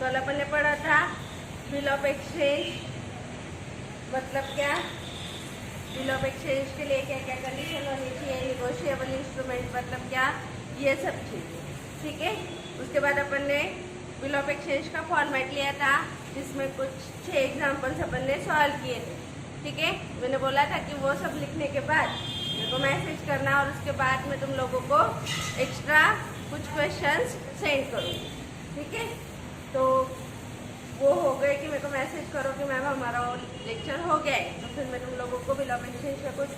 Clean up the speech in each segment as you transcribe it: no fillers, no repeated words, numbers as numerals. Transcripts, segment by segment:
कल अपन ने पढ़ा था बिल ऑफ एक्सचेंज मतलब क्या, बिल ऑफ एक्सचेंज के लिए क्या क्या कंडीशन होनी चाहिए, निगोशिएबल इंस्ट्रूमेंट मतलब क्या, ये सब चीज़ें। ठीक है, उसके बाद अपन ने बिल ऑफ एक्सचेंज का फॉर्मेट लिया था जिसमें कुछ 6 एग्जाम्पल्स अपन ने सॉल्व किए थे। ठीक है, मैंने बोला था कि वो सब लिखने के बाद मेरे को मैसेज करना और उसके बाद मैं तुम लोगों को एक्स्ट्रा कुछ क्वेश्चंस सेंड करूँगी। ठीक है, तो वो हो गए कि मेरे को मैसेज करो कि मैम हमारा लेक्चर हो गया है, तो फिर मैं तुम लोगों को बिल ऑफ एक्सचेंज का कुछ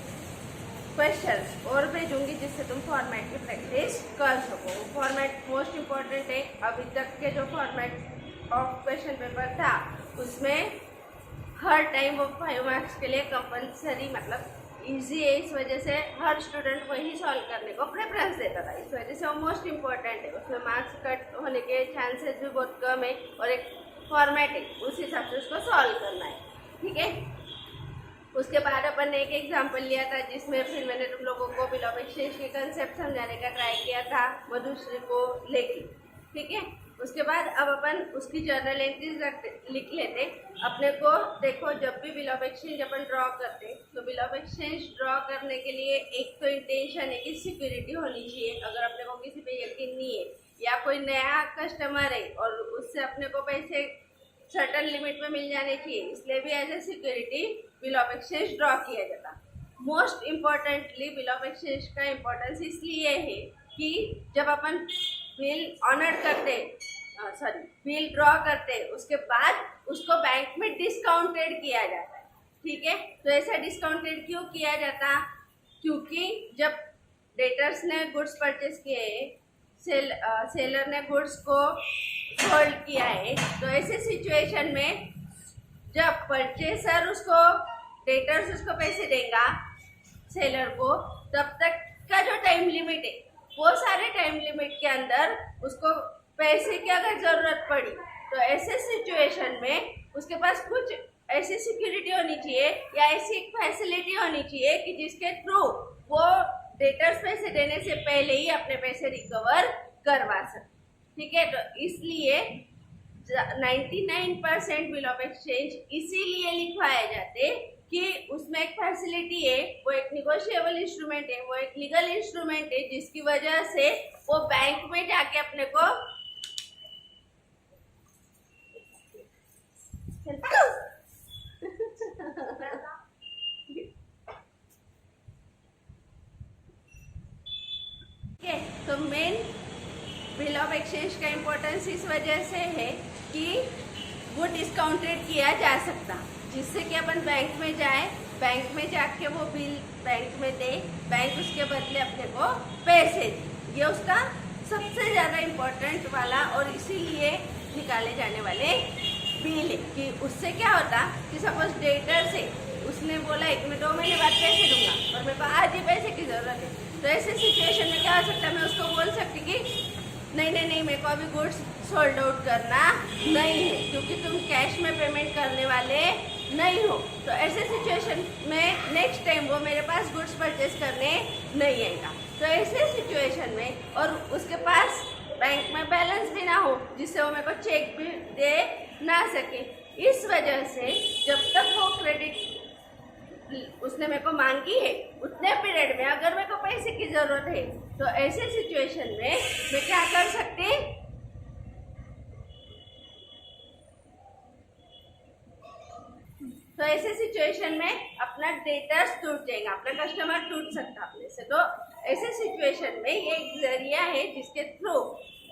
क्वेश्चंस और भेजूंगी जिससे तुम फॉर्मेट की प्रैक्टिस कर सको। फॉर्मेट मोस्ट इम्पॉर्टेंट है। अभी तक के जो फॉर्मेट ऑफ क्वेश्चन पेपर था उसमें हर टाइम वो 5 मार्क्स के लिए कंपलसरी मतलब इजी है, इस वजह से हर स्टूडेंट वही सॉल्व करने को प्रेफरेंस देता था, इस वजह से वो मोस्ट इम्पॉर्टेंट है। उसमें मार्क्स कट होने के चांसेस भी बहुत कम है और एक फॉर्मेट है, उस हिसाब से उसको सॉल्व करना है। ठीक है, उसके बाद अपन ने एक एग्जाम्पल लिया था जिसमें फिर मैंने तुम लोगों को बिल ऑफ एक्सचेंज के कंसेप्ट समझाने का ट्राई किया था मधुश्री को लेके। ठीक है, उसके बाद अब अपन उसकी जर्नल एंट्रीज लिख लेते। अपने को देखो, जब भी bill of exchange upon draw करते तो बिल ऑफ एक्सचेंज ड्रॉ करने के लिए एक तो इंटेंशन है कि सिक्योरिटी होनी चाहिए। अगर अपने को किसी पे यकीन नहीं है या कोई नया कस्टमर है और उससे अपने को पैसे सर्टन लिमिट में मिल जाने चाहिए, इसलिए भी as a security bill of exchange draw किया जाता। Most importantly bill of exchange का इम्पोर्टेंस इसलिए है कि जब अपन बिल ऑनर करते बिल ड्रॉ करते उसके बाद उसको बैंक में डिस्काउंटेड किया जाता है। ठीक है, तो ऐसा डिस्काउंटेड क्यों किया जाता, क्योंकि जब डेटर्स ने गुड्स परचेस किए, सेलर ने गुड्स को होल्ड किया है, तो ऐसे सिचुएशन में जब परचेसर उसको डेटर्स उसको पैसे देगा सेलर को, तब तक का जो टाइम लिमिट है वो सारे टाइम लिमिट के अंदर उसको पैसे की अगर जरूरत पड़ी तो ऐसे सिचुएशन में उसके पास कुछ ऐसी सिक्योरिटी होनी चाहिए या ऐसी फैसिलिटी होनी चाहिए कि जिसके थ्रू वो डेटर्स पैसे देने से पहले ही अपने पैसे रिकवर करवा सके। ठीक है, तो इसलिए 99% बिल ऑफ एक्सचेंज इसीलिए लिखवाए जाते कि उसमें एक फैसिलिटी है, वो एक निगोशिएबल इंस्ट्रूमेंट है, वो एक लीगल इंस्ट्रूमेंट है जिसकी वजह से वो बैंक में जाके अपने को तो मेन बिल ऑफ एक्सचेंज का इम्पोर्टेंस इस वजह से है कि वो डिस्काउंटेड किया जा सकता, जिससे कि अपन बैंक में जाए, बैंक में जाके वो बिल बैंक में दे, बैंक उसके बदले अपने को पैसे दे। ये उसका सबसे ज़्यादा इम्पोर्टेंट वाला और इसीलिए निकाले जाने वाले बिल है कि उससे क्या होता कि सपोज डेटर से उसने बोला एक मैं 2 महीने बाद पैसे दूंगा और मेरे को आज ही पैसे की ज़रूरत है, तो ऐसे सिचुएशन में क्या हो सकता है, मैं उसको बोल सकती कि नहीं मेरे को अभी गुड्स सोल्ड आउट करना नहीं है क्योंकि तुम कैश में पेमेंट करने वाले नहीं हो। तो ऐसे सिचुएशन में नेक्स्ट टाइम वो मेरे पास गुड्स परचेस करने नहीं आएगा। तो ऐसे सिचुएशन में और उसके पास बैंक में बैलेंस भी ना हो जिससे वो मेरे को चेक भी दे ना सके, इस वजह से जब तक वो क्रेडिट उसने मेरे को मांगी है उतने पीरियड में अगर मेरे को पैसे की जरूरत है तो ऐसे सिचुएशन में मैं क्या कर सकती, तो ऐसे सिचुएशन में अपना डेटर्स टूट जाएगा, अपना कस्टमर टूट सकता अपने से। तो ऐसे सिचुएशन में ये एक जरिया है जिसके थ्रू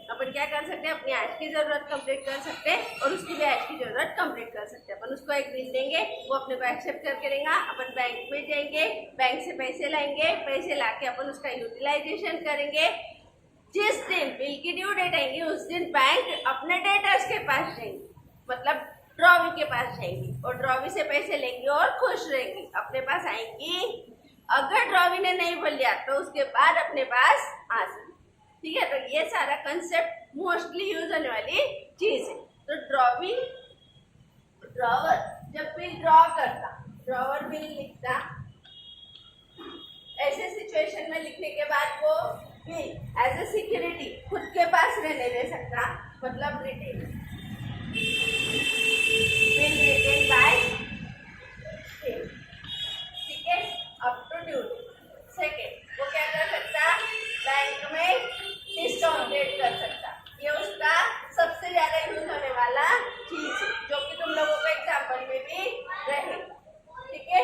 अपन क्या कर सकते हैं, अपनी आज की ज़रूरत कंप्लीट कर सकते हैं और उसकी भी आज की ज़रूरत कंप्लीट कर सकते हैं। अपन उसको एक बिल देंगे, वो अपने को एक्सेप्ट करके देगा, अपन बैंक में जाएंगे, बैंक से पैसे लाएंगे, पैसे लाके अपन उसका यूटिलाइजेशन करेंगे। जिस दिन बिल की ड्यू डेट आएंगी उस दिन बैंक अपने डेटर्स के पास जाएंगे, मतलब ड्रॉवी के पास जाएंगी और ड्रॉवी से पैसे लेंगी और खुश रहेंगी, अपने पास आएंगी। अगर ड्रॉवी ने नहीं बोल दिया तो उसके बाद अपने पास आ सकती। ठीक है, तो ये सारा कंसेप्ट मोस्टली यूज होने वाली चीज है। तो ड्रॉवर जब बिल ड्रॉ करता, ड्रॉवर बिल लिखता, ऐसे सिचुएशन में लिखने के बाद वो बिल एज ए सिक्योरिटी खुद के पास रहने दे सकता, मतलब रिटेन बिल रिटेन बाय, ठीक है, up to due date. Second, वो क्या कर सकता, बैंक में डिस्काउंटेड कर सकता। ये उसका सबसे ज्यादा यूज होने वाला चीज है, जो कि तुम लोगों को एग्जाम्पल में भी रहे, ठीक है।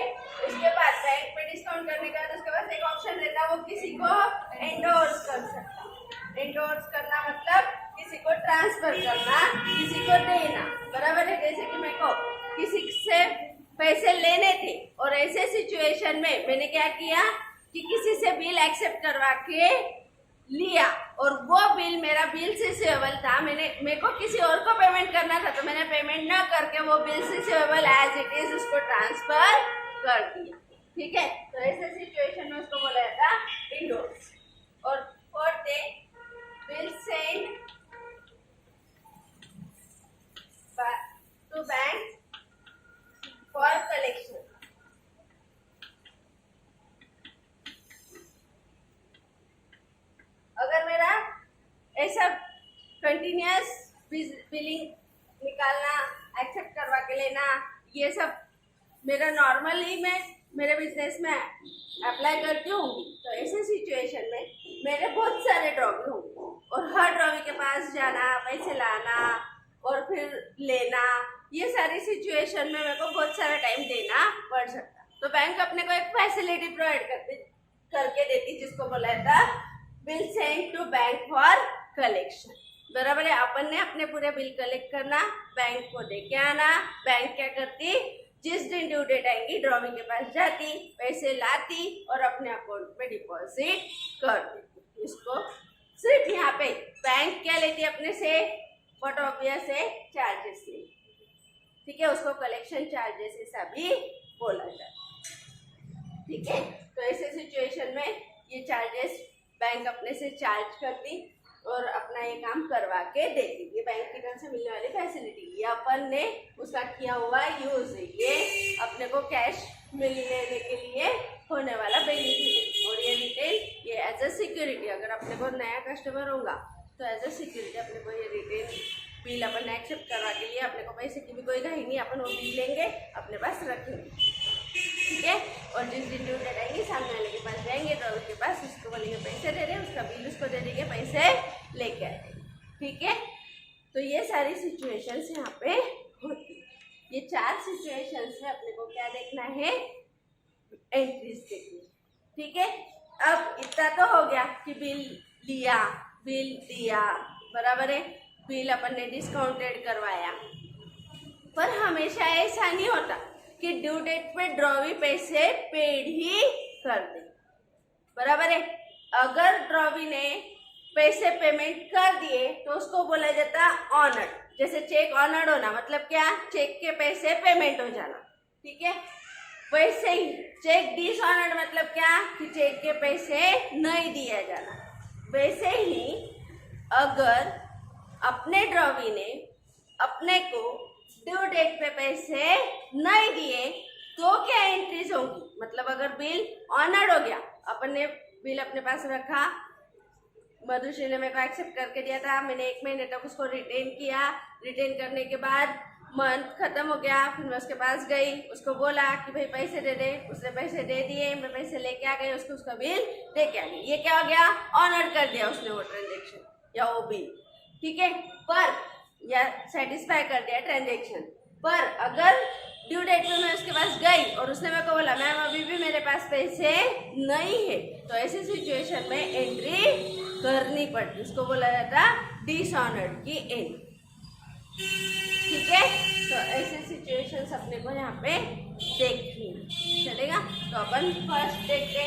इसके बाद बैंक में डिस्काउंट करने के बाद उसके पास एक ऑप्शन रहता है, वो किसी को एंडोर्स कर सकता। एंडोर्स करना मतलब किसी को ट्रांसफर करना, किसी को देना, बराबर है। जैसे कि मेरे को किसी से पैसे लेने थे और ऐसे सिचुएशन में मैंने क्या किया कि किसी से बिल एक्सेप्ट करवा के लिया और वो बिल मेरा बिल से सेवेबल था, मेरे को किसी और को पेमेंट करना था, तो मैंने पेमेंट ना करके वो बिल से सेवेबल एज इट इज उसको ट्रांसफर कर दिया, ठीक है। तो ऐसे सिचुएशन में उसको बोला जाता इंडोर्स। और fourth day, bill send to bank for collection. अगर मेरा ऐसा कंटिन्यूअस बिलिंग निकालना, एक्सेप्ट करवा के लेना, ये सब मेरा नॉर्मली मैं मेरे बिजनेस में अप्लाई करती हूँ, तो ऐसे सिचुएशन में मेरे बहुत सारे ड्रॉवी होंगे और हर ड्रॉवी के पास जाना, पैसे लाना और फिर लेना, ये सारी सिचुएशन में मेरे को बहुत सारा टाइम देना पड़ सकता। तो बैंक अपने को एक फैसिलिटी प्रोवाइड करके देती, जिसको बोला था bill send to bank for collection, बराबर है। अपन ने अपने पूरे बिल कलेक्ट करना, बैंक को दे के आना, बैंक क्या करती, जिस दिन ड्यू डेट आएंगी ड्रॉवी के पास जाती, पैसे लाती और अपने अकाउंट में डिपॉजिट कर देती। इसको सिर्फ यहाँ पे बैंक क्या लेती अपने से, व्हाट ऑब्वियस है, चार्जेस ले, ठीक है, उसको कलेक्शन चार्जेस ऐसा भी बोला जाता, ठीक है। तो ऐसे सिचुएशन में ये चार्जेस बैंक अपने से चार्ज करती और अपना ये काम करवा के देती। ये बैंक की तरफ से मिलने वाली फैसिलिटी, ये अपन ने उसका किया हुआ यूज है, ये अपने को कैश मिलने के लिए होने वाला बेनिफिट। और ये रिटेल, ये एज अ सिक्योरिटी, अगर अपने को नया कस्टमर होगा तो एज अ सिक्योरिटी अपने को ये रिटेल बिल अपन ने एक्सेप्ट करवा के लिए, अपने को पैसे की भी कोई कहीं नहीं, अपन वो बिल लेंगे अपने पास रखेंगे, ठीक है। और जिस दिन ड्यू डेट आएंगे सामने वाले के पास जाएंगे, तो उसके पास उसको बोलेंगे पैसे दे रहे, उसका बिल उसको दे देंगे, पैसे लेके आएंगे, ठीक है। तो ये सारी सिचुएशंस यहाँ पे होती है। ये 4 सिचुएशंस में अपने को क्या देखना है, एंट्रीज देखनी, ठीक है। अब इतना तो हो गया कि बिल लिया, बिल दिया, बराबर है, बिल अपन ने डिस्काउंटेड करवाया, पर हमेशा ऐसा नहीं होता कि ड्यू डेट पे ड्रॉवी पैसे पेड ही कर दे, बराबर है। अगर ड्रॉवी ने पैसे पेमेंट कर दिए तो उसको बोला जाता ऑनर्ड। जैसे चेक ऑनर्ड होना मतलब क्या, चेक के पैसे पेमेंट हो जाना, ठीक है। वैसे ही चेक डिसऑनर्ड मतलब क्या, कि चेक के पैसे नहीं दिया जाना। वैसे ही अगर अपने ड्रॉवी ने अपने को ड्यू डेट पे पैसे नहीं दिए तो क्या एंट्रीज होंगी, मतलब अगर बिल ऑनर्ड हो गया, अपन ने बिल अपने पास रखा, मधुश्री ने मेरे को एक्सेप्ट करके दिया था, मैंने 1 महीने तक उसको रिटेन किया, रिटेन करने के बाद मंथ खत्म हो गया, फिर मैं उसके पास गई, उसको बोला कि भाई पैसे दे दे, उसने पैसे दे दिए, मैं पैसे लेके आ गई, उसको उसका बिल दे के आ गई। ये क्या हो गया, ऑनर कर दिया उसने वो ट्रांजेक्शन या वो बिल, ठीक है, पर या सेटिस्फाई कर दिया ट्रांजेक्शन। पर अगर ड्यू डेट पे मैं उसके पास गई और उसने मेरे को बोला मैम अभी भी मेरे पास पैसे नहीं है, तो ऐसी सिचुएशन में एंट्री करनी पड़ती, उसको बोला जाता डिसऑनर्ड की एंट्री, ठीक है। तो ऐसे सिचुएशंस अपने को यहाँ पे देखनी चलेगा। तो अपन फर्स्ट देखते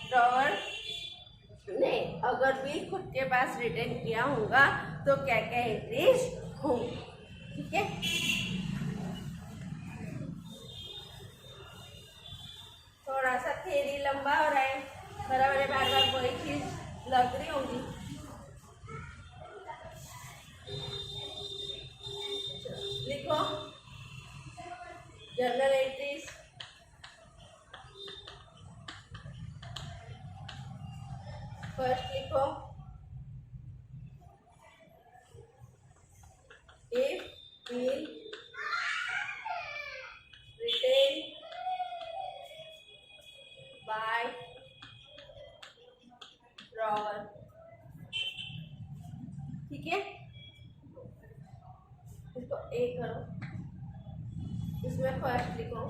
ड्रॉवर ने अगर बिल खुद के पास रिटर्न किया होगा तो क्या क्या एंट्रीज होंगी, ठीक है। थोड़ा सा थ्योरी लंबा हो रहा है, बराबर है, बार बार वही चीज लग रही होगी। लिखो जर्नल एंट्रीज, फर्स्ट लिखो if will retain by drawer। ठीक है, इसको ए करो, इसमें फर्स्ट लिखो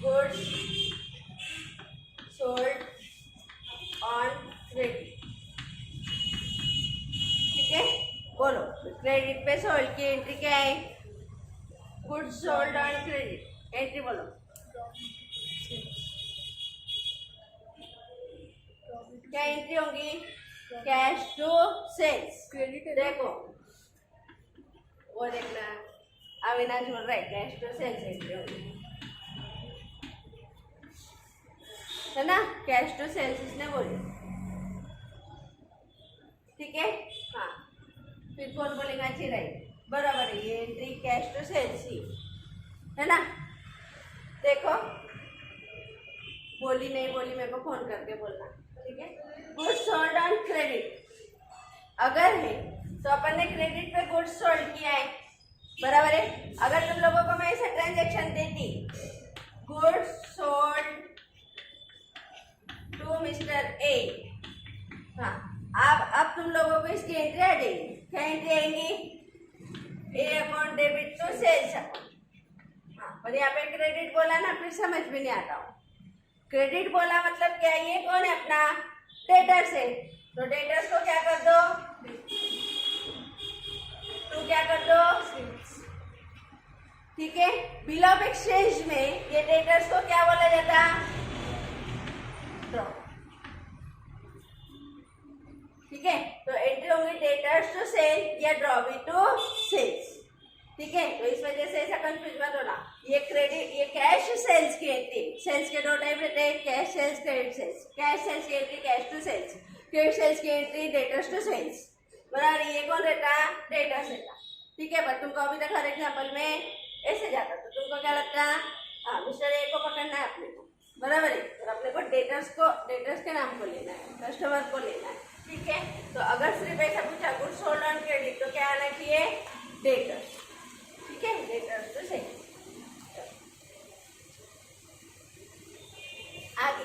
गुड्स सोल्ड ऑन क्रेडिट। ठीक है, बोलो क्रेडिट पे सोल्ड की एंट्री क्या है? Goods sold on credit, entry बोलो। क्या एंट्री होंगी? Cash to sales. क्रेडिट देखो, वो देखना अविनाश बोल रहा है कैश टू सेल्स एंट्री होगी, है ना? कैश टू सेल्स इसने बोली। ठीक है, हाँ, फिर कौन बोलेगा? चिराई। बराबर है, ये एंट्री कैश टू सेल्स ही है ना? देखो, बोली नहीं बोली मेरे को फोन करके बोलना। ठीक है, गुड्स सोल्ड ऑन क्रेडिट अगर है तो अपन ने क्रेडिट पे गुड्स सोल्ड किया है, बराबर है। अगर तुम लोगों को मैं ऐसा ट्रांजेक्शन देती, goods sold to mister A, हाँ, अब तुम लोगों को इसकी एंट्री आ जाएगी। क्या एंट्री आएंगी? A account debit to sales account. हाँ, पर यहाँ पे क्रेडिट बोला ना, फिर समझ में नहीं आता हूँ। क्रेडिट बोला मतलब क्या? ये कौन है? अपना डेटर्स है, तो डेटर्स को क्या कर दो? तो क्या कर दो? ठीक है, बिल ऑफ एक्सचेंज में ये डेटर्स को क्या बोला जाता? ड्रॉ। ठीक है, तो एंट्री होंगी डेटर्स टू सेल या ड्रॉवी टू सेल्स। ठीक है, तो इस वजह से ऐसा कंफ्यूज मत होना। ये क्रेडिट, ये कैश सेल्स की एंट्री। सेल्स के दो टाइप रहते हैं, cash sales, credit sales. Cash sales की entry cash to sales, credit sales की एंट्री डेटर्स टू सेल्स। बराबर, ये कौन रहता? डेटर्स रहता। ठीक है, पर तुमको अभी तक हर एग्जाम्पल में ऐसे जाता, तो तुमको क्या लगता? हाँ, मिस्टर ए को पकड़ना है अपने को, बराबर है, और अपने को डेटर्स के नाम को लेना है, कस्टमर को लेना है। ठीक है, तो अगर सिर्फ ऐसा पूछा गुड्स सोल्ड ऑन क्रेडिट, तो क्या आना चाहिए? डेटर्स। ठीक है, डेटर्स टू सेल्स। आगे,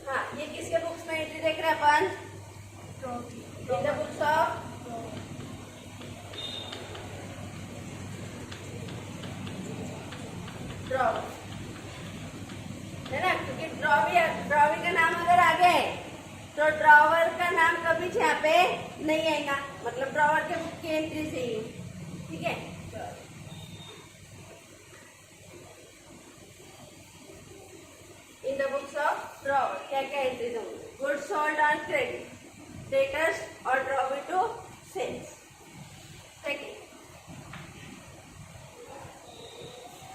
हाँ, ये किसके बुक्स में एंट्री देख रहे हैं अपन? In the books of drawer, है ना? क्योंकि ड्रॉवी का नाम अगर आ गए तो ड्रॉवर का नाम कभी यहाँ पे नहीं आएगा, मतलब ड्रॉवर के बुक की एंट्री से ही। ठीक है, इन द बुक्स ऑफ ड्रॉवर क्या क्या एंट्री होंगी? Goods sold on credit, debtors और ड्रॉवी टू सेल्स। ठीक है,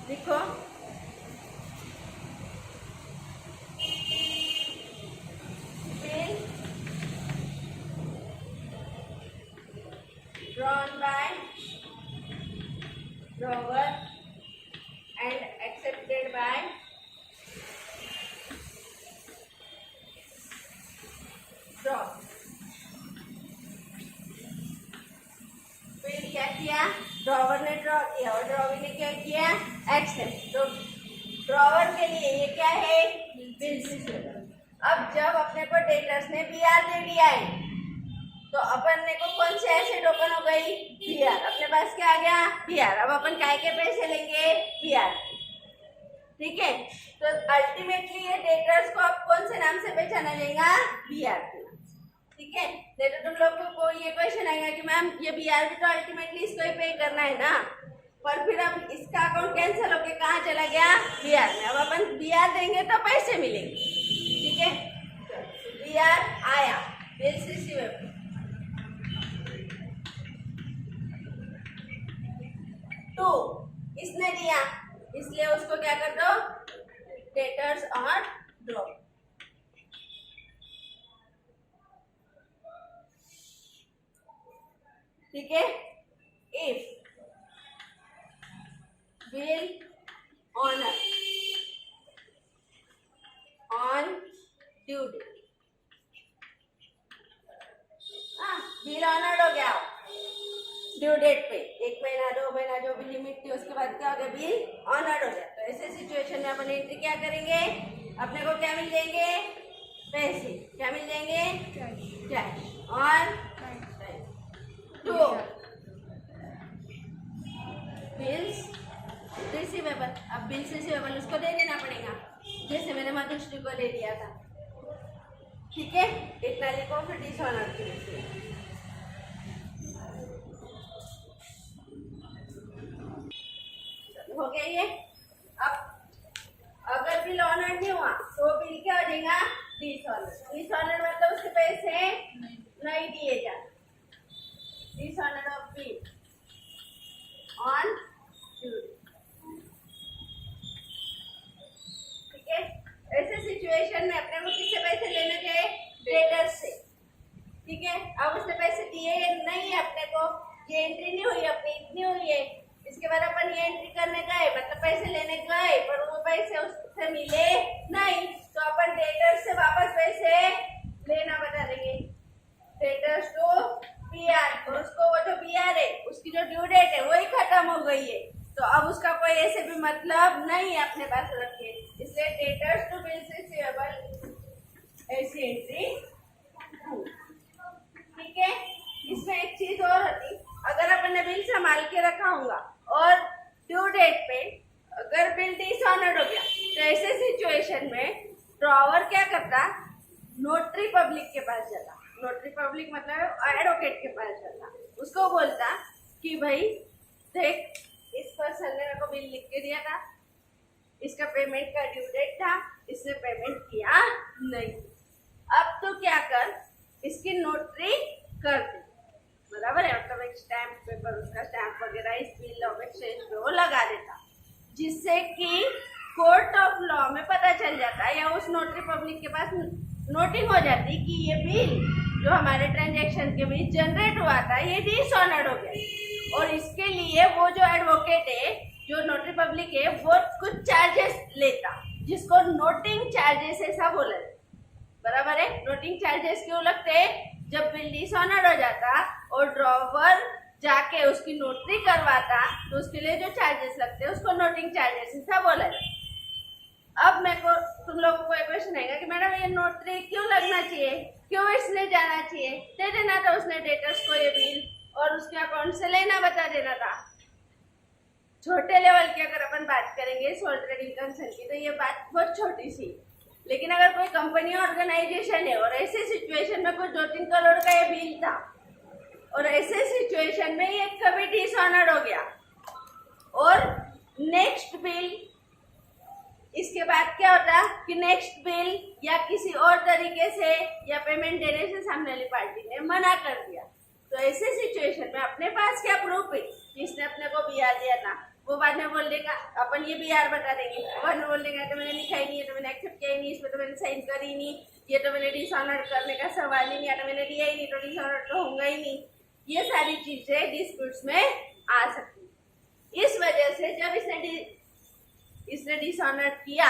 लिखो drawn by drawer and accepted by drawer। फिर क्या किया? ड्रॉवर ने ड्रॉ किया और ड्रॉवी ने क्या किया? एक्सेप्ट। तो ड्रॉवर के लिए ये क्या है? Bills receivable. अब जब अपने को डेटर्स ने बीआर दे दिया है, तो अपन ने को कौन से एसेट ओपन हो गई? बीआर। अपने पास क्या आ गया? बीआर। अब अपन काय के पैसे लेंगे? बीआर। ठीक है, तो अल्टीमेटली ये डेटर्स को अब कौन से नाम से पहचाना जाएगा? बीआर के नाम से। ठीक है, नहीं तो तुम लोगों को ये क्वेश्चन आएगा कि मैम ये बीआर भी तो अल्टीमेटली इसको ही पे करना है ना, पर फिर अब इसका अकाउंट कैंसिल होके कहाँ चला गया? बीआर में। अब अपन बीआर देंगे तो पैसे मिलेंगे। ठीक है, बीआर आया, बिल्स रिसीवेबल। टू इसने दिया, इसलिए उसको क्या कर दो? डेटर्स और ड्रॉ। ठीक है, if bill honour on due date, bill honoured हो गया ड्यू डेट पे, 1 महीना 2 महीना जो भी लिमिट थी उसके बाद क्या हो गया, बिल ऑनर्ड हो गया। तो ऐसे सिचुएशन में अपन एंट्री क्या करेंगे, अपने को क्या मिल जाएंगे, पैसे क्या मिल जाएंगे, cash on to bills receivable. अब बिल्स रिसीवेबल उसको दे देना पड़ेगा, जैसे मैंने मधुश्री को दे दिया था। ठीक है, इतना लिखो फिर डिसऑनर की लिखिए। हो गया ये। अब अगर बिल ऑनर्ड नहीं हुआ तो बिल क्या हो जाएगा, डिसऑनर्ड। डिसऑनर्ड मतलब उसके पैसे नहीं दिए जाते, dishonoured of bill on due. ठीक है, ऐसे सिचुएशन में अपने को किससे पैसे लेने चाहिए, डेटर्स से। ठीक है, अब उसने पैसे दिए नहीं है अपने को, ये एंट्री नहीं हुई अपनी, इतनी हुई है, इसके बाद अपन ये एंट्री करने गए, मतलब पैसे लेने गए, पर वो पैसे उससे मिले नहीं, तो अपन डेटर्स से वापस पैसे लेना बता देंगे, डेटर्स टू बीआर। और उसको वो जो बीआर है उसकी जो ड्यू डेट है वही खत्म हो गई है, तो अब उसका कोई ऐसे भी मतलब नहीं है अपने पास रखे, इसलिए डेटर्स टू बिल्स रिसीवेबल ऐसी एंट्री। ठीक है, इसमें एक चीज और होती, अगर अपन ने बिल संभाल के रखा होगा और ड्यू डेट पे अगर बिल डिसऑनर्ड हो गया, तो ऐसे सिचुएशन में ड्रॉवर क्या करता, नोटरी पब्लिक के पास जाता। नोटरी पब्लिक मतलब एडवोकेट के पास जाता, उसको बोलता कि भाई देख, इस पर्सन ने मेरे को बिल लिख के दिया था, इसका पेमेंट का ड्यू डेट था, इसने पेमेंट किया नहीं, अब तो क्या कर, इसकी नोटरी कर दे, बराबर है, मतलब एक स्टैम्प पेपर, उसका स्टैम्प वगैरह इस बिल ऑफ एक्सचेंज पे वो लगा देता, जिससे कि कोर्ट ऑफ लॉ में पता चल जाता है या उस नोटरी पब्लिक के पास नोटिंग हो जाती कि ये बिल जो हमारे ट्रांजैक्शन के बीच जनरेट हुआ था ये डिसऑनर्ड हो गया। और इसके लिए वो जो एडवोकेट है, जो नोटरी पब्लिक है, वो कुछ चार्जेस लेता, जिसको नोटिंग चार्जेस ऐसा बोला जाता, बराबर है। नोटिंग चार्जेस क्यों लगते हैं, जब बिल डिसऑनर्ड हो जाता और ड्रॉवर जाके उसकी नोटरी करवाता तो उसके लिए जो चार्जेस लगते हैं उसको नोटिंग चार्जेस ऐसा बोला जाता। अब मेरे को तुम लोगों को एक क्वेश्चन आएगा कि मैडम ये नोटरी क्यों लगना चाहिए, क्यों इसने जाना चाहिए, दे देना था उसने डेटर्स को ये बिल और उसके अकाउंट से लेना बता देना था। छोटे लेवल की अगर अपन बात करेंगे सोल ट्रेडिंग कंसर्न की, तो ये बात बहुत छोटी सी, लेकिन अगर कोई कंपनी ऑर्गेनाइजेशन है और ऐसे सिचुएशन में कुछ 2-3 करोड़ का ये बिल था और ऐसे सिचुएशन में ये कभी डिसऑनर्ड हो गया और नेक्स्ट बिल, इसके बाद क्या होता कि नेक्स्ट बिल या किसी और तरीके से या पेमेंट देने से सामने वाली पार्टी ने मना कर दिया, तो ऐसे सिचुएशन में अपने पास क्या प्रूफ है, जिसने अपने को बीआर दिया था वो बाद में बोल देगा, अपन ये बीआर बता देंगे, बाद में बोल देगा तो मैंने लिखा ही नहीं है, तो मैंने एक्सेप्ट किया ही नहीं, इसमें तो मैंने साइन करी ही नहीं, ये तो मैंने डिसऑनर्ड करने का सवाल ही नहीं आता, मैंने दिया ही नहीं, तो डिसऑनर्ड तो होगा ही नहीं। ये सारी चीजें डिस्प्यूट्स में आ सकती। इस वजह से जब इसने डिसऑनर्ड किया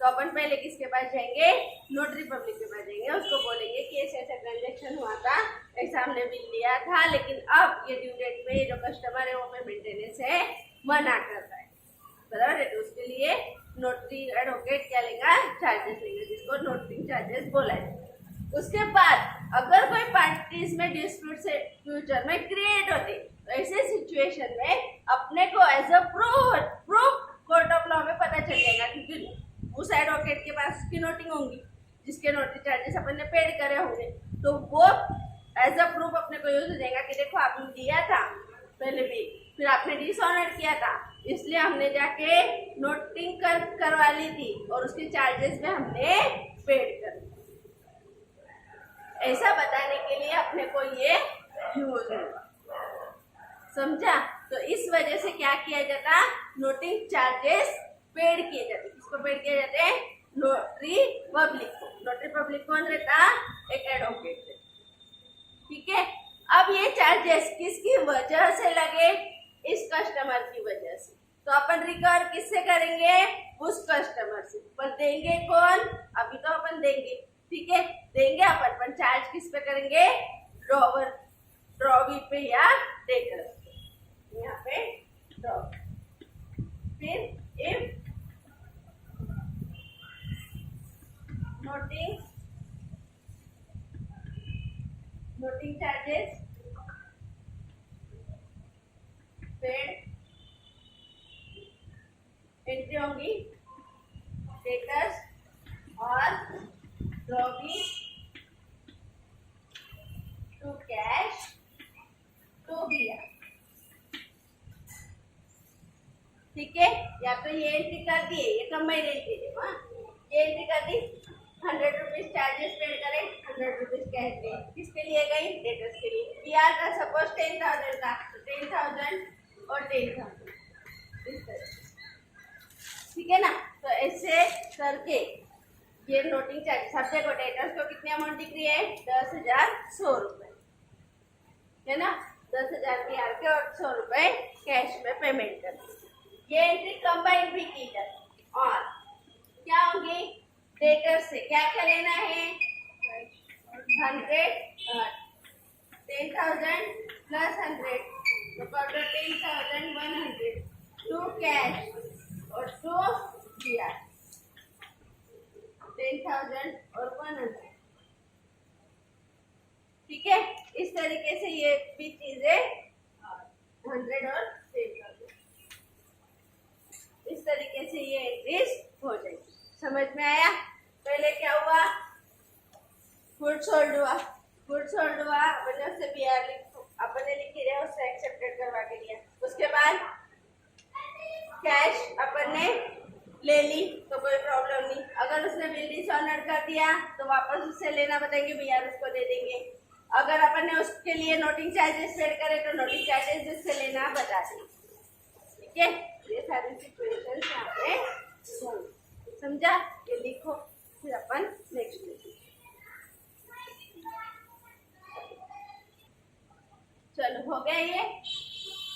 तो अपन पहले किसके पास जाएंगे, नोटरी पब्लिक के पास जाएंगे, उसको बोलेंगे कि ऐसे ऐसा ट्रांजेक्शन हुआ था, ऐसा हमने बिल लिया था, लेकिन अब ये ड्यू डेट पे जो कस्टमर है वो पेमेंट देने से मना कर रहा है, बराबर है, तो उसके लिए नोटरी एडवोकेट क्या लेगा, चार्जेस लेगा, जिसको नोटरी चार्जेस बोला है। उसके बाद अगर कोई पार्टीज में डिस्प्यूट से फ्यूचर में क्रिएट होते, तो ऐसे सिचुएशन में अपने को as a proof court of law में पता चल जाएगा, क्योंकि उस एडवोकेट के पास की नोटिंग होंगी जिसके नोटरी चार्जेस अपन ने पेड करे होंगे, तो वो एज अ प्रूफ अपने को यूज हो जाएगा कि देखो आपने दिया था पहले भी, फिर आपने डिसऑनर किया था, इसलिए हमने जाके नोटिंग करवा ली थी और उसके चार्जेस में हमने पेड कर दिया। ऐसा बताने के लिए अपने को ये यूज होगा, समझा। तो इस वजह से क्या किया जाता, नोटिंग चार्जेस पेड किए जाते। किसको पेड किए जाते हैं, नोटरी पब्लिक को। नोटरी पब्लिक कौन रहता, एक एडवोकेट रहता, ठीक है। अब ये चार्जेस किसकी वजह से लगे, इस कस्टमर की वजह से, तो अपन रिकवर किससे करेंगे, उस कस्टमर से। पर देंगे कौन, अभी तो अपन देंगे, ठीक है, देंगे अपन चार्ज किस पे करेंगे, ड्रॉवर ड्रॉवी पे या डेटर पे, यहाँ पे ड्रॉवी। फिर if noting charges paid entry होगी डेटर्स और drawee to cash to bear. ठीक है, या तो ये एंट्री कर दिए, ये कंबाइंड एंट्री है। हाँ, ये एंट्री कर दी, 100 रुपीज चार्जेस पेड करें, 100 रुपीज कैश दे। किसके लिए गई? डेटर्स के लिए। बियर का सपोज 10,000 का, तो 10,000 और 10,000 इस तरह, ठीक है ना। तो ऐसे करके ये नोटिंग चार्ज सब देखो, डेटर्स को कितनी अमाउंट दिख रही है? 10,100 रुपए, है ना। 10,000 बियर के और 100 रुपए कैश में पेमेंट कर दी। ये एंट्री कंबाइन भी की जाती। और क्या होगी? डेटर से क्या क्या लेना है? 10,000 प्लस 100, तो टोटल 10,100 टू कैश और टू बियर, 10,000 और 100। ठीक है, इस तरीके से ये भी चीजें 100 और 10,000 इस तरीके से ये एंट्रीज हो जाएगी। समझ में आया? पहले क्या हुआ? गुड्स सोल्ड हुआ, गुड्स सोल्ड हुआ, अपने उससे बियर अपने लिखी रहे, उससे एक्सेप्टेड करवा के लिया। उसके बाद कैश अपन ने ले ली तो कोई प्रॉब्लम नहीं। अगर उसने बिल डिसऑनर कर दिया तो वापस उससे लेना बताएंगे, बियर उसको दे देंगे। अगर अपन ने उसके लिए नोटिंग चार्जेस पेड करे तो नोटिंग चार्जेस जिससे लेना बता देंगे। ठीक है, ये सारी सिचुएशन यहाँ पे समझा? ये लिखो, फिर अपन नेक्स्ट लिखेंगे। चलो, हो गया ये।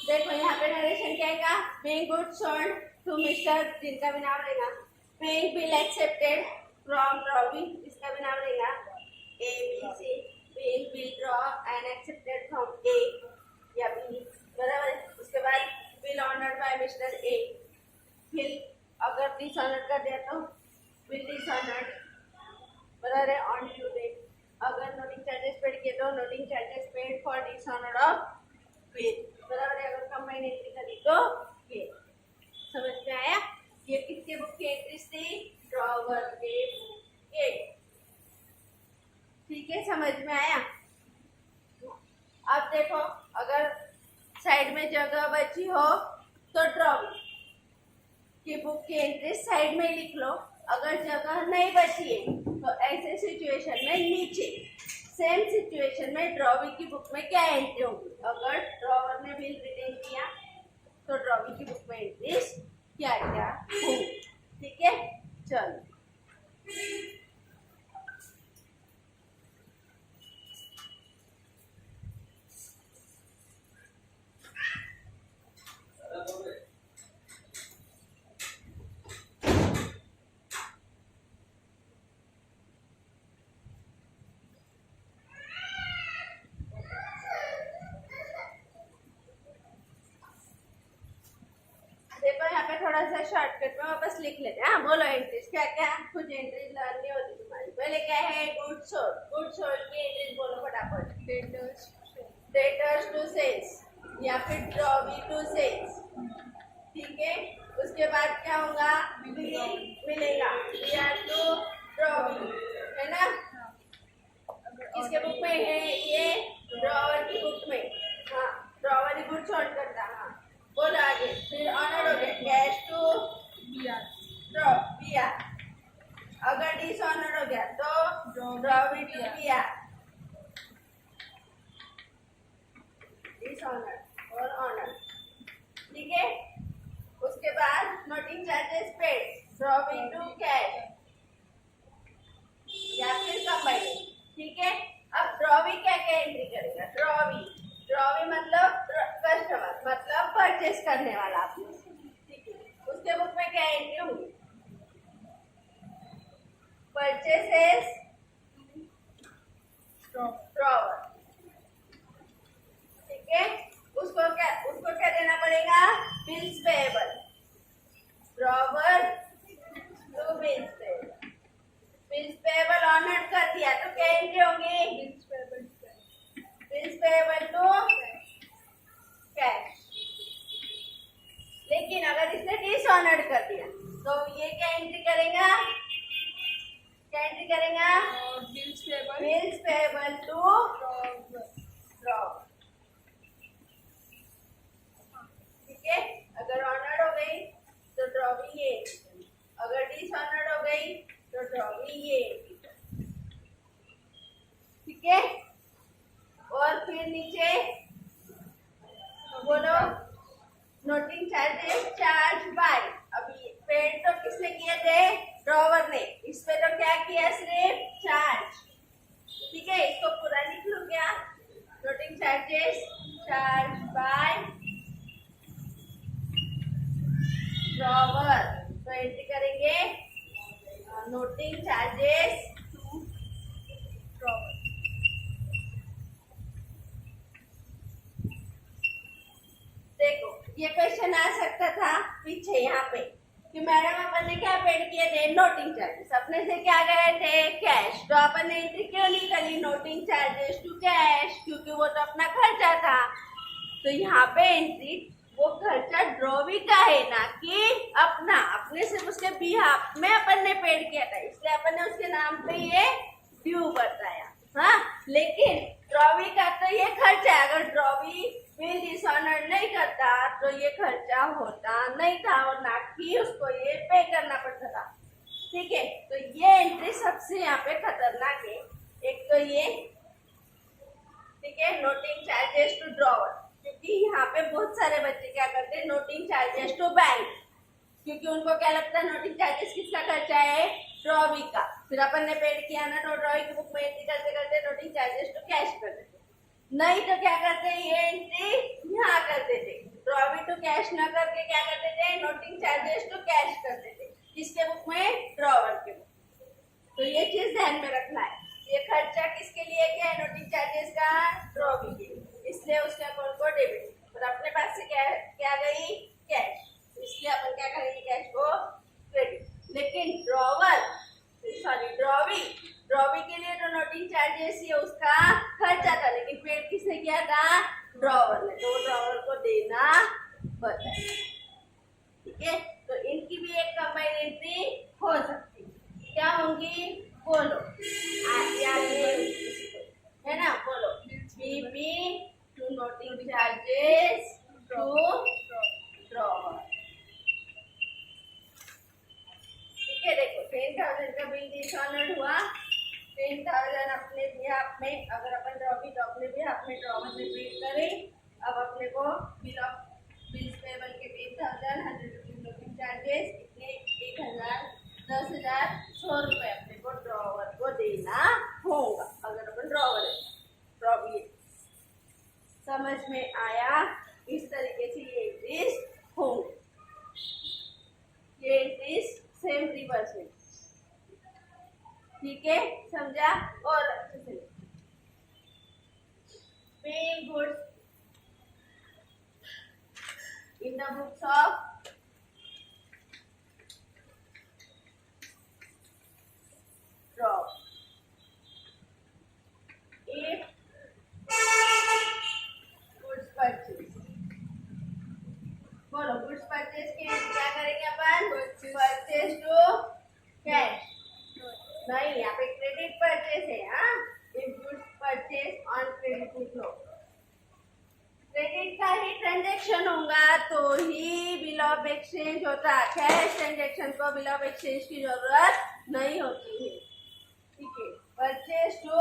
देखो यहाँ पे नरेशन क्या है? Being goods sold to mister, जिनका भी नाम रहेगा। Being bill accepted from drawee, इसका भी नाम रहेगा A B C. Being bill draw and accepted from A या बी, बराबर। उसके बाद bill honoured by mister A. Bill अगर डिसऑनर्ड कर दिया तो बिल डिसऑनर्ड, बराबर है, ऑन ड्यू डेट। अगर नोटिंग चार्जेस पेड किए तो noting charges paid for dishonoured of bill, बराबर है। अगर कंबाइंड एंट्री करी तो ये। समझ में आया? ये किसके बुक की एंट्रीज थी? ड्रॉवर के बुक के। ठीक है, समझ में आया? अब देखो, अगर साइड में जगह बची हो तो ड्रॉवर की बुक की एंट्री साइड में लिख लो। अगर जगह नहीं बची है तो ऐसे सिचुएशन में नीचे, सेम सिचुएशन में ड्रॉवी की बुक में क्या एंट्री होगी? अगर ड्रॉवर ने बिल रिटेन किया तो ड्रॉवी की बुक में एंट्रीज क्या क्या होंगी? ठीक है, चलो। थोड़ा सा शॉर्टकट में वापस लिख लेते हैं। हाँ, बोलो एंट्रीज क्या क्या? कुछ एंट्रीज लर्न नहीं होती तुम्हारी। पहले क्या है? Good sold. गुड सोल्ड की एंट्रीज बोलो फटाफट। डेटर्स टू सेल्स या फिर ड्रॉवी टू सेल्स। ठीक है, उसके बाद क्या होगा? बिल मिलेगा, बियर टू ड्रॉवी, है ना। किसके बुक में है ये? ड्रॉवर की बुक में। हाँ, ड्रॉवर ही गुड सोल्ड करता। हाँ, बोलो आगे। फिर ऑनर हो गया, कैश टू बियर। अगर डिसऑनर हो गया तो ड्रॉवी टू बियर, डिसऑनर और ऑनर। ठीक है, उसके बाद noting charges paid, drawee to cash या फिर कंबाइंड। ठीक है, अब ड्रॉवी क्या क्या एंट्री करेगा? ड्रॉवी मतलब कस्टमर, मतलब परचेस करने वाला आपने। ठीक है, उसके बुक में क्या एंट्री होगी? Purchases drawer. एंट्री होगी बिल्स पेएबल टू कैश। लेकिन अगर इसने डिसऑनर्ड कर दिया तो ये क्या एंट्री करेगा, क्या एंट्री करेगा, बिल्स पेएबल टू ड्रॉ। ठीक है, अगर ऑनर्ड हो गई तो ड्रॉविंग ये, अगर डिसऑनर्ड हो गई तो ड्रॉविंग ये। ठीक है, और फिर नीचे बोलो नोटिंग चार्जेस चार्ज बाय। अभी पेड तो किसने किए थे, ड्रॉवर ने, इस पे तो क्या किया, सिर्फ चार्ज। ठीक है, इसको पूरा लिख लो क्या, noting charges charge by drawer. तो एंट्री करेंगे नोटिंग चार्जेस टू ड्रॉवर। देखो ये क्वेश्चन आ सकता था पीछे यहाँ पे कि मैडम अपन ने क्या पेड किए थे, नोटिंग चार्जेस, अपने से क्या गए थे, कैश। तो अपन ने एंट्री क्यों नहीं करी नोटिंग चार्जेस टू कैश, क्योंकि वो तो अपना खर्चा था। तो यहाँ पे एंट्री वो खर्चा ड्रॉवी का है, ना कि अपना, अपने से उसके बिहाफ में अपन ने पेड किया था, इसलिए अपन ने उसके नाम पे ये ड्यू बताया। हाँ, लेकिन ड्रॉवी का तो ये खर्चा है, अगर ड्रॉवी बिल डिसऑनर्ड नहीं करता तो ये खर्चा होता नहीं था और ना कि उसको ये पे करना पड़ता था। ठीक है, तो ये एंट्री सबसे यहाँ पे खतरनाक है। एक तो ये, ठीक है, नोटिंग चार्जेस टू ड्रॉवर, क्योंकि यहाँ पे बहुत सारे बच्चे क्या करते हैं, नोटिंग चार्जेस टू बैंक, क्योंकि उनको क्या लगता है नोटिंग चार्जेस किसका खर्चा है, ड्रॉवी का। फिर अपन ने पेड किया ना, तो ड्रॉवी की बुक में एंट्री करते करते नोटिंग चार्जेस टू कैश कर देते, नहीं तो क्या करते, ये एंट्री यहाँ कर देते, ड्रॉवी टू कैश न करके क्या करते थे, नोटिंग चार्जेस टू कैश कर देते। किसके बुक में, ड्रॉवर के बुक। तो ये चीज ध्यान में रखना है, ये खर्चा किसके लिए क्या है, नोटिंग चार्जेस का, ड्रॉवी के लिए, इसलिए उसके अकाउंट को डेबिट। और अपने पास से क्या क्या गई, कैश, इसलिए अपन क्या करेंगे, कैश को क्रेडिट। लेकिन ड्रॉवर, सॉरी ड्रॉवी, ड्रॉवी के लिए तो नोटिंग चार्जेस ही उसका खर्चा था, लेकिन पेड किसने किया था, ड्रॉवर ने, तो ड्रॉवर को देना पड़ता है। ठीक है, तो इनकी भी एक कंबाइंड एंट्री हो सकती है, क्या होंगी, बोलो है ना, बोलो BP to noting charges to drawer. ठीक है, देखो 10,000 का बिल डिसऑनर्ड हुआ, 10,000 अपने बिहाफ में, अगर अपन ड्रॉवी तो अपने बिहाफ में ड्रॉवर से पेड करें। अब अपने को बिल्स पेएबल के 10,000, 100 रुपीज नोटिंग चार्जेस, इतने 1,000, 10,000, 100 रुपए अपने को ड्रॉवर को देना होगा, अगर अपन ड्रॉवर है, ड्रॉवी। समझ में आया, इस तरीके से ये एंट्रीज होंगे, ये एंट्रीज सेम रिवर्स में। ठीक है, समझा, और अच्छे से paying goods in the books of draw. If goods purchase, बोलो गुड्स परचेज के क्या करेंगे अपन, परचेज टू कैश, नहीं यहाँ पे क्रेडिट परचेज है। हाँ, if goods purchase on credit लिख लो, क्रेडिट का ही ट्रांजैक्शन होगा तो ही बिल ऑफ एक्सचेंज होता, कैश ट्रांजैक्शन को बिल ऑफ एक्सचेंज की जरूरत नहीं होती है। ठीक है, परचेज टू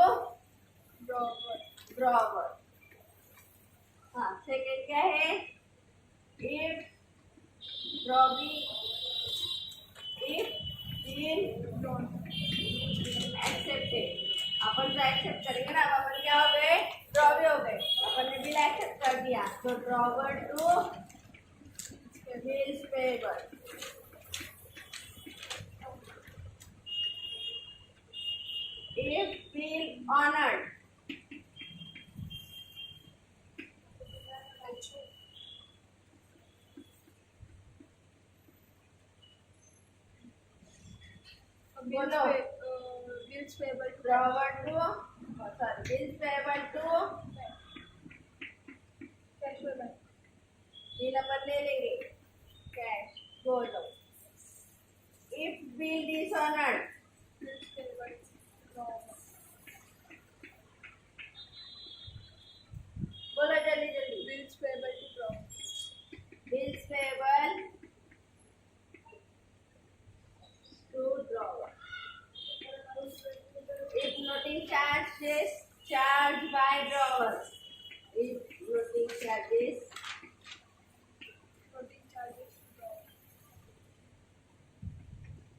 ड्रॉवर। हाँ, सेकेंड क्या है, if drawee, if bill accepted, अपन जो एक्सेप्ट करेंगे ना, अब अपन क्या हो गए, ड्रॉवी हो गए, अपन ने बिल एक्सेप्ट कर दिया, तो drawer to bills payable. If bill honoured, बोलो Bills payable to drawer to sorry bills payable to cash payable. Bill अपन ले लेंगे कैश बोलो if bill dishonored Bills payable to drawer. बोलो जल्दी जल्दी Bills payable to drawer. bills payable to drawer if noting charges charged by drawer if noting charges Noting charges to drawer.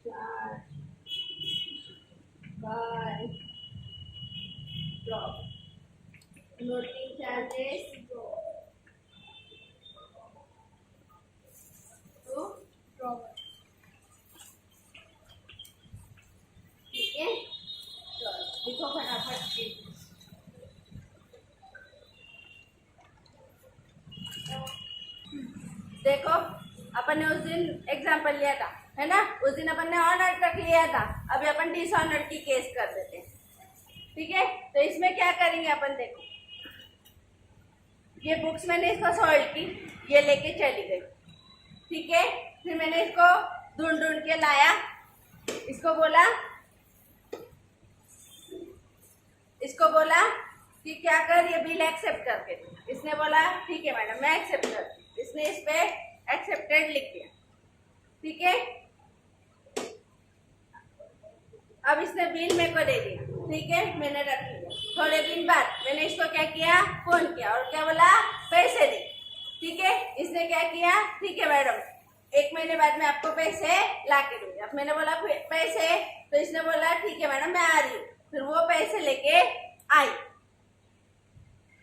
charged by drawer noting charges to Drawer. ठीक है चलो लिखो फटाफट से देखो अपन ने उस दिन एग्जाम्पल लिया था है ना उस दिन अपन ने ऑनर तक लिया था अभी अपन डिसऑनर की केस कर देते हैं ठीक है तो इसमें क्या करेंगे अपन देखो ये बुक्स मैंने इसको सॉल्व की ये लेके चली गई ठीक है फिर मैंने इसको ढूंढ ढूंढ के लाया इसको बोला कि क्या कर ये बिल एक्सेप्ट करके इसने बोला ठीक है मैडम मैं एक्सेप्ट करती इसने इस पे एक्सेप्टेड लिख दिया ठीक है अब इसने बिल मेरे को दे दिया ठीक है मैंने रख लिया थोड़े दिन बाद मैंने इसको क्या किया फोन किया और क्या बोला पैसे दे ठीक है इसने क्या किया ठीक है मैडम 1 महीने बाद मैं आपको पैसे ला के दूंगी अब मैंने बोला पैसे तो इसने बोला ठीक है मैडम मैं आ रही हूँ फिर वो पैसे लेके आई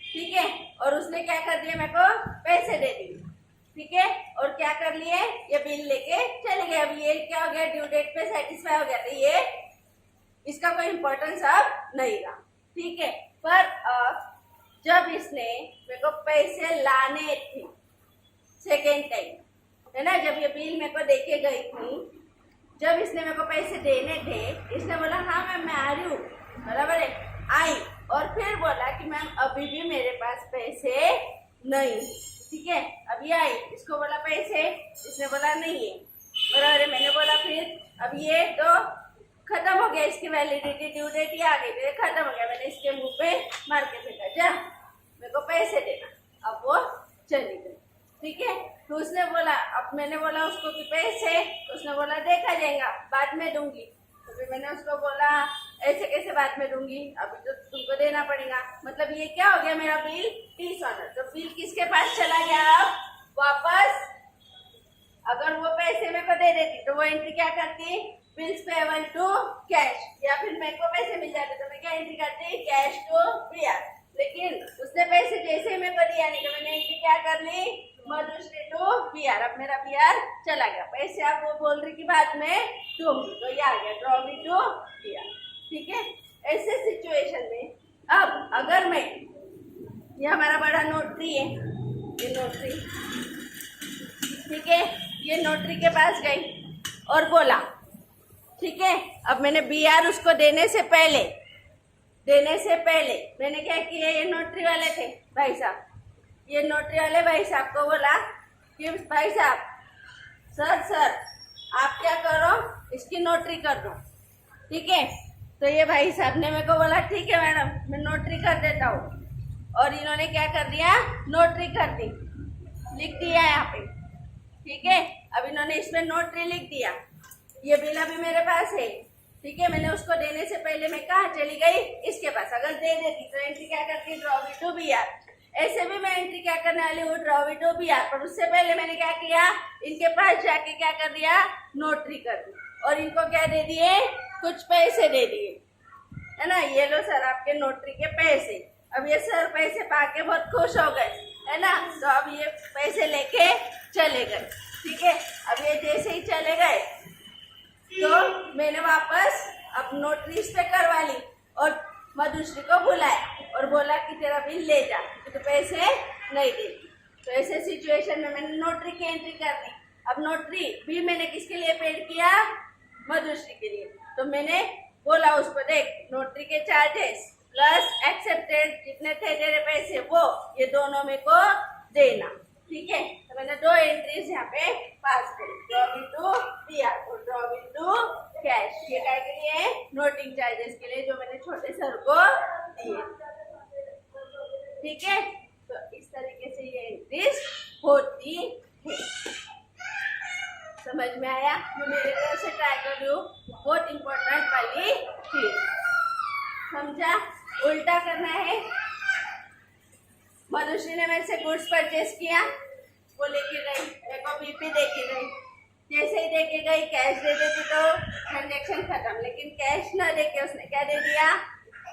ठीक है और उसने क्या कर दिया मेरे को पैसे दे दिए ठीक है और क्या कर लिए ये बिल लेके चले गए अब ये क्या हो गया ड्यू डेट पे सेटिस्फाई हो गया था ये इसका कोई इम्पोर्टेंस अब नहीं रहा ठीक है पर जब इसने मेरे को पैसे लाने थे सेकेंड टाइम है ना जब ये बिल मेरे को देके गई थी जब इसने मेरे को पैसे देने थे इसने बोला हाँ मैम मैं आ रही हूँ बराबर है आई और फिर बोला कि मैम अभी भी मेरे पास पैसे नहीं ठीक है अभी आई इसको बोला पैसे इसने बोला नहीं है बराबर है मैंने बोला फिर अब ये तो खत्म हो गया इसकी वैलिडिटी ड्यू डेट ही आ गई तो खत्म हो गया मैंने इसके मुंह पे मार के फेंका जा मेरे को पैसे देना अब वो चली गई ठीक है तो उसने बोला अब मैंने बोला उसको कि पैसे उसने बोला देखा जाएगा बाद में दूंगी तो फिर मैंने उसको बोला ऐसे कैसे बाद में दूंगी अभी तो तुमको देना पड़ेगा मतलब ये क्या हो गया मेरा बिल डिसऑनर तो बिल किसके पास चला गया अब वापस अगर वो पैसे मेरे को दे देती तो वो एंट्री क्या करती बिल्स पेबल टू कैश या फिर मेरे को पैसे मिल जाते तो मैं क्या एंट्री करती कैश टू बीआर लेकिन उसने पैसे जैसे मेरे को दिया नहीं तो मैंने एंट्री क्या कर ली मधुश्री टू बीआर अब मेरा बीआर चला गया पैसे आप वो बोल रही कि बाद में दूंगी तो ये आ गया ड्रॉवी टू बीआर ठीक है ऐसे सिचुएशन में अब अगर मैं ये हमारा बड़ा नोटरी है ये नोटरी ठीक है ये नोटरी के पास गई और बोला ठीक है अब मैंने बीआर उसको देने से पहले मैंने क्या किया ये नोटरी वाले थे भाई साहब ये नोटरी वाले भाई साहब को बोला कि भाई साहब सर आप क्या करो इसकी नोटरी कर दो ठीक है तो ये भाई साहब ने मेरे को बोला ठीक है मैडम मैं नोटरी कर देता हूँ और इन्होंने क्या कर दिया नोटरी कर दी लिख दिया यहाँ पे ठीक है अब इन्होंने इसमें नोटरी लिख दिया ये बिल अभी मेरे पास है ठीक है मैंने उसको देने से पहले मैं कहाँ चली गई इसके पास अगर दे देती तो एंट्री क्या करती ड्रॉवी टू बीआर ऐसे भी मैं एंट्री क्या करने वाली हूँ ड्रॉवी टू बीआर पर उससे पहले मैंने क्या किया इनके पास जाके क्या कर दिया नोटरी कर दी और इनको क्या दे दिए कुछ पैसे दे दिए है ना ये लो सर आपके नोटरी के पैसे अब ये सर पैसे पाके बहुत खुश हो गए है ना तो अब ये पैसे लेके चले गए ठीक है अब ये जैसे ही चले गए तो मैंने वापस अब नोटरी पे करवा ली और मधुश्री को बुलाया और बोला कि तेरा बिल ले जा तो पैसे नहीं देती तो ऐसे सिचुएशन में मैंने नोटरी की एंट्री कर दी अब नोटरी भी मैंने किसके लिए पेड किया मधुश्री के लिए तो मैंने बोला उसको, देख नोटरी के चार्जेस प्लस एक्सेप्टेड जितने थे तेरे पैसे वो, ये दोनों में को देना। ठीक है, तो मैंने 2 एंट्रीज यहाँ पे पास करी, ड्रॉप इनटू पीआर और ड्रॉप इनटू कैश। ये काय के लिए है? नोटिंग चार्जेस के लिए, जो मैंने छोटे सर को दिए। ठीक है, तो इस तरीके से ये एंट्रीज होती है। समझ में आया? मैं मेरे तरफ से ट्राई कर रही हूँ, बहुत इंपॉर्टेंट वाली चीज। समझा? उल्टा करना है। मनुष्य ने मेरे से गुड्स परचेस किया, वो लेके गई, मेरे को बीपी दे के गई। जैसे ही दे के गई कैश दे देती तो ट्रांजेक्शन खत्म, लेकिन कैश ना देके उसने क्या दे दिया?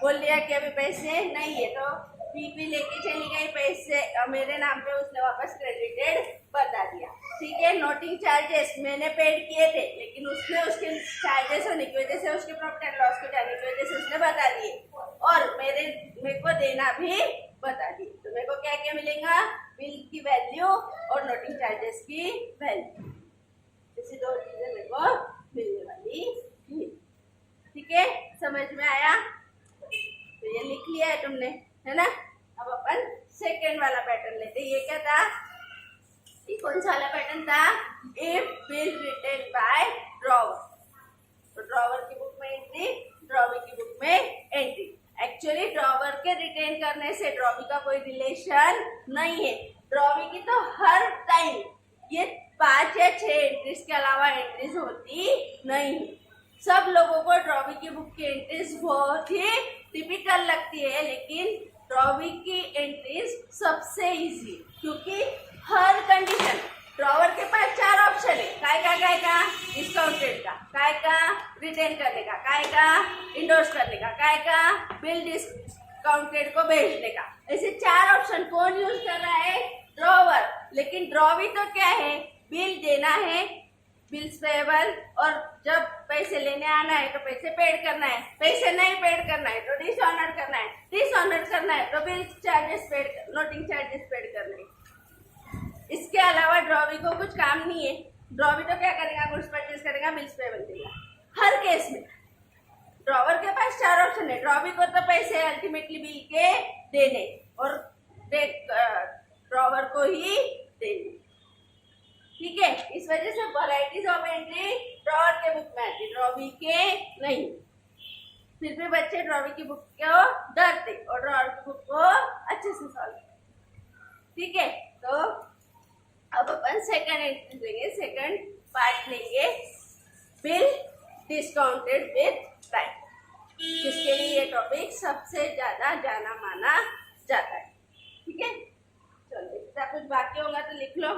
बोल दिया कि अभी पैसे नहीं है, तो बीपी लेके चली गई, पैसे मेरे नाम पे उसने वापस क्रेडिटेड बता दिया। ठीक है, नोटिंग चार्जेस मैंने पेड किए थे, लेकिन उसने उसके चार्जेस होने की वजह से, उसके प्रॉफिट एंड लॉस को जाने की वजह से उसने बता दिए, और मेरे को देना भी बता दिए। तो मेरे को क्या क्या मिलेगा? बिल की वैल्यू और नोटिंग चार्जेस की वैल्यू, ऐसी 2 चीजें मेरे को मिलने वाली थी। ठीक है, समझ में आया? तो ये लिख लिया है तुमने, है ना? अब अपन सेकेंड वाला पैटर्न लेते। ये क्या था? ये कौन सा वाला पैटर्न था? If bill written by drawer, तो ड्रॉवर की बुक में एंट्री, ड्रॉवी की बुक में एंट्री। एक्चुअली ड्रॉवर के रिटेन करने से ड्रॉवी का कोई रिलेशन नहीं है। ड्रॉवी की तो हर टाइम ये 5 या 6 एंट्रीज के अलावा एंट्रीज होती नहीं। सब लोगों को ड्रॉवी की बुक की एंट्रीज बहुत ही टिपिकल लगती है, लेकिन ड्रॉवी की एंट्रीज सबसे इजी, क्योंकि हर कंडीशन, ड्रॉवर के पास 4 ऑप्शन है, काय का डिस्काउंटेड का, काय का रिटेन करने का, काय का इंडोर्स करने का, काय का बिल डिस्काउंटेड को भेजने का। ऐसे 4 ऑप्शन कौन यूज कर रहा है? ड्रॉवर। लेकिन ड्रॉवी तो क्या है? बिल देना है, बिल्स पेएबल, और जब पैसे लेने आना है तो पैसे पेड करना है, पैसे नहीं पेड करना है तो डिसऑनर करना है, डिसऑनर करना है तो bill charges paid, noting charges paid करने हैं। इसके अलावा ड्रॉवी को कुछ काम नहीं है। ड्रॉवी तो क्या करेगा? गुड्स परचेस करेगा, बिल्स पेएबल देगा। हर केस में ड्रॉवर के पास 4 ऑप्शन है। ड्रॉवी को तो पैसे अल्टीमेटली बिल के देने और ड्रॉवर को ही देने। ठीक है, इस वजह से वैरायटीज ऑफ एंट्री ड्रॉवर के बुक में आती, ड्रॉवी के नहीं। फिर भी बच्चे ड्रॉवी की बुक को डरते और ड्रॉवर की बुक को अच्छे से सॉल्व करते। ठीक है, तो अब अपन सेकंड एंट्री लेंगे, सेकंड पार्ट लेंगे, बिल डिस्काउंटेड विद टाइम, जिसके लिए ये टॉपिक सबसे ज्यादा जाना माना जाता है। ठीक है, चलो, इसका कुछ बाकी होगा तो लिख लो।